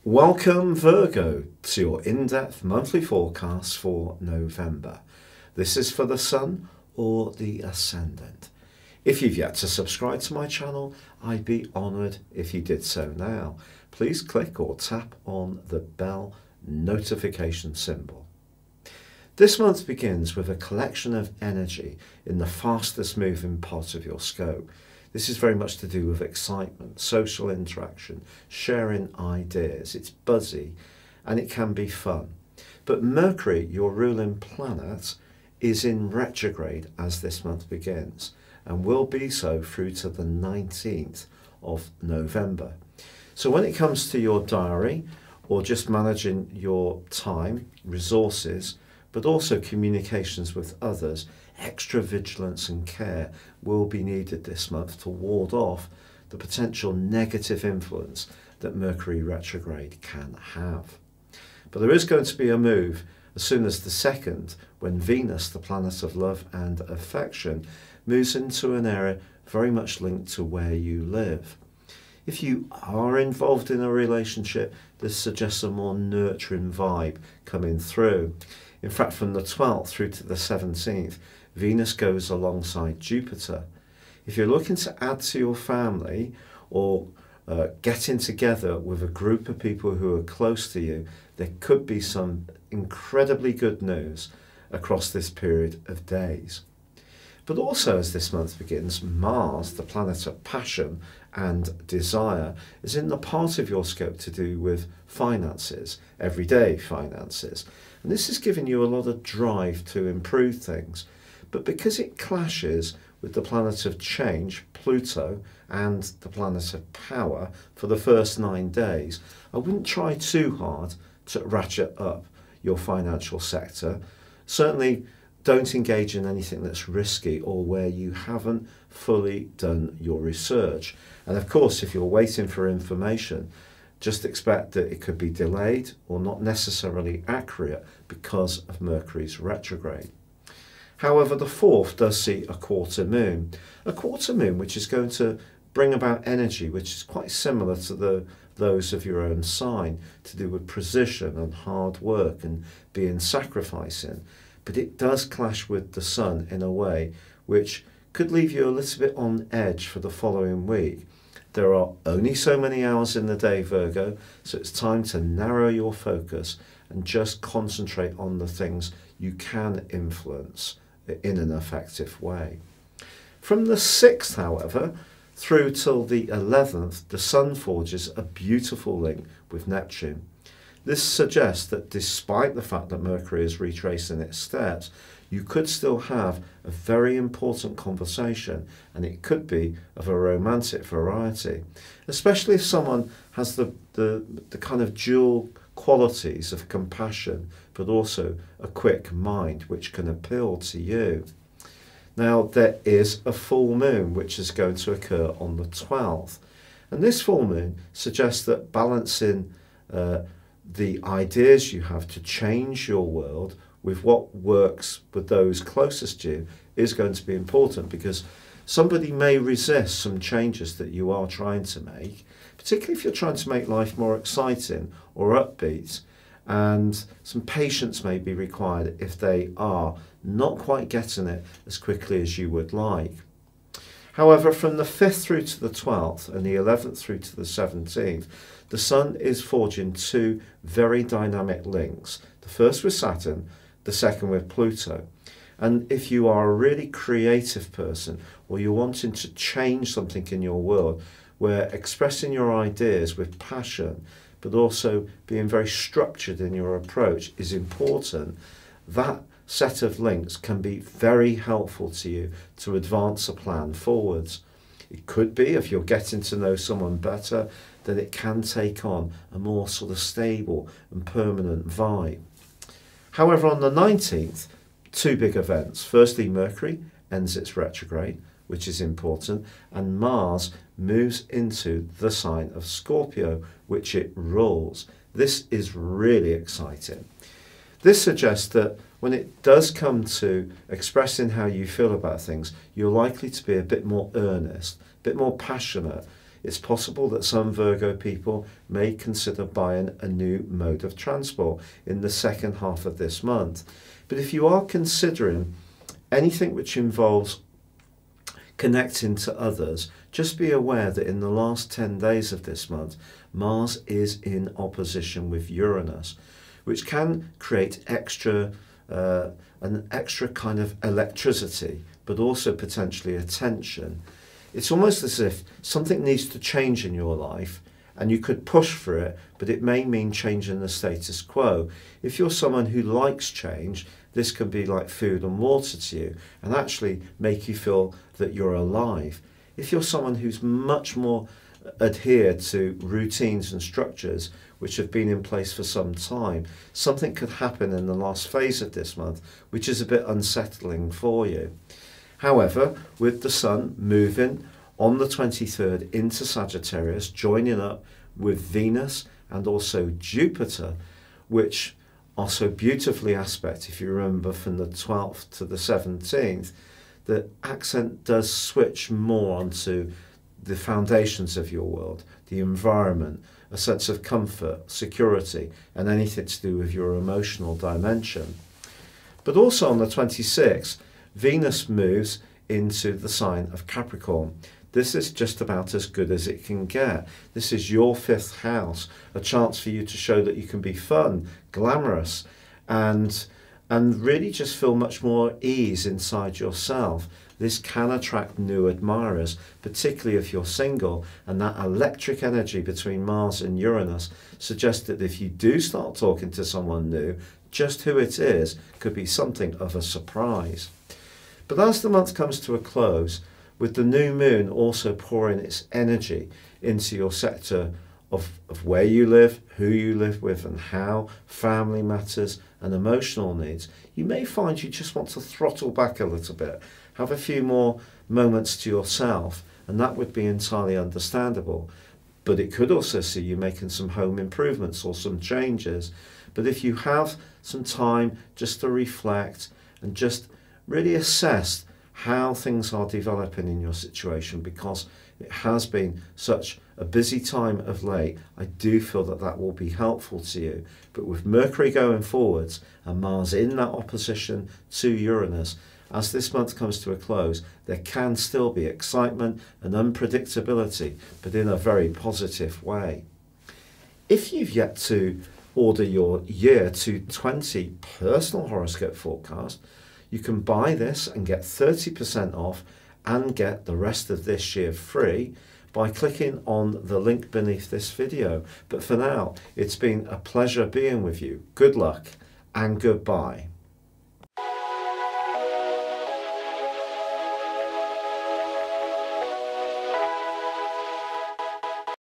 Welcome Virgo to your in-depth monthly forecast for November. This is for the Sun or the Ascendant. If you've yet to subscribe to my channel, I'd be honoured if you did so now. Please click or tap on the bell notification symbol. This month begins with a collection of energy in the fastest moving part of your scope. This is very much to do with excitement, social interaction, sharing ideas. It's buzzy and it can be fun. But Mercury, your ruling planet, is in retrograde as this month begins and will be so through to the 19th of November. So when it comes to your diary or just managing your time, resources, but also communications with others, extra vigilance and care will be needed this month to ward off the potential negative influence that Mercury retrograde can have. But there is going to be a move as soon as the 2nd, when Venus, the planet of love and affection, moves into an area very much linked to where you live. If you are involved in a relationship, this suggests a more nurturing vibe coming through. In fact, from the 12th through to the 17th, Venus goes alongside Jupiter. If you're looking to add to your family or getting together with a group of people who are close to you, there could be some incredibly good news across this period of days. But also as this month begins, Mars, the planet of passion and desire, is in the part of your scope to do with finances, everyday finances. And this is giving you a lot of drive to improve things. But because it clashes with the planet of change, Pluto, and the planet of power for the first 9 days, I wouldn't try too hard to ratchet up your financial sector. Certainly don't engage in anything that's risky or where you haven't fully done your research. And of course, if you're waiting for information, just expect that it could be delayed or not necessarily accurate because of Mercury's retrograde. However, the 4th does see a quarter moon which is going to bring about energy which is quite similar to those of your own sign, to do with precision and hard work and being sacrificing. But it does clash with the Sun in a way which could leave you a little bit on edge for the following week. There are only so many hours in the day, Virgo, so it's time to narrow your focus and just concentrate on the things you can influence in an effective way. From the 6th, however, through till the 11th, the Sun forges a beautiful link with Neptune. This suggests that despite the fact that Mercury is retracing its steps, you could still have a very important conversation, and it could be of a romantic variety, especially if someone has the kind of dual qualities of compassion but also a quick mind which can appeal to you. Now, there is a full moon which is going to occur on the 12th, and this full moon suggests that balancing the ideas you have to change your world with what works with those closest to you is going to be important, because somebody may resist some changes that you are trying to make, particularly if you're trying to make life more exciting or upbeat, and some patience may be required if they are not quite getting it as quickly as you would like. However, from the 5th through to the 12th and the 11th through to the 17th, the Sun is forging 2 very dynamic links. The first with Saturn, the second with Pluto. And if you are a really creative person, or you're wanting to change something in your world, where expressing your ideas with passion, but also being very structured in your approach is important, that set of links can be very helpful to you to advance a plan forwards. It could be, if you're getting to know someone better, that it can take on a more sort of stable and permanent vibe. However, on the 19th, 2 big events. Firstly, Mercury ends its retrograde, which is important, and Mars moves into the sign of Scorpio, which it rules. This is really exciting. This suggests that when it does come to expressing how you feel about things, you're likely to be a bit more earnest, a bit more passionate it's possible that some Virgo people may consider buying a new mode of transport in the second half of this month. But if you are considering anything which involves connecting to others, just be aware that in the last 10 days of this month, Mars is in opposition with Uranus, which can create an extra kind of electricity, but also potentially a tension. It's almost as if something needs to change in your life and you could push for it, but it may mean changing the status quo. If you're someone who likes change, this can be like food and water to you and actually make you feel that you're alive. If you're someone who's much more adhered to routines and structures which have been in place for some time, something could happen in the last phase of this month which is a bit unsettling for you. However, with the Sun moving on the 23rd into Sagittarius, joining up with Venus and also Jupiter, which are so beautifully aspect, if you remember from the 12th to the 17th, the accent does switch more onto the foundations of your world, the environment, a sense of comfort, security, and anything to do with your emotional dimension. But also on the 26th, Venus moves into the sign of Capricorn. This is just about as good as it can get. This is your 5th house, a chance for you to show that you can be fun, glamorous, and really just feel much more ease inside yourself. This can attract new admirers, particularly if you're single, and that electric energy between Mars and Uranus suggests that if you do start talking to someone new, just who it is could be something of a surprise. But as the month comes to a close, with the new moon also pouring its energy into your sector of where you live, who you live with and how, family matters and emotional needs, you may find you just want to throttle back a little bit, have a few more moments to yourself, and that would be entirely understandable. But it could also see you making some home improvements or some changes. But if you have some time just to reflect and just really assess how things are developing in your situation, because it has been such a busy time of late, I do feel that that will be helpful to you. But with Mercury going forwards and Mars in that opposition to Uranus, as this month comes to a close, there can still be excitement and unpredictability, but in a very positive way. If you've yet to order your year 2020 personal horoscope forecast, you can buy this and get 30% off and get the rest of this year free by clicking on the link beneath this video. But for now, it's been a pleasure being with you. Good luck and goodbye.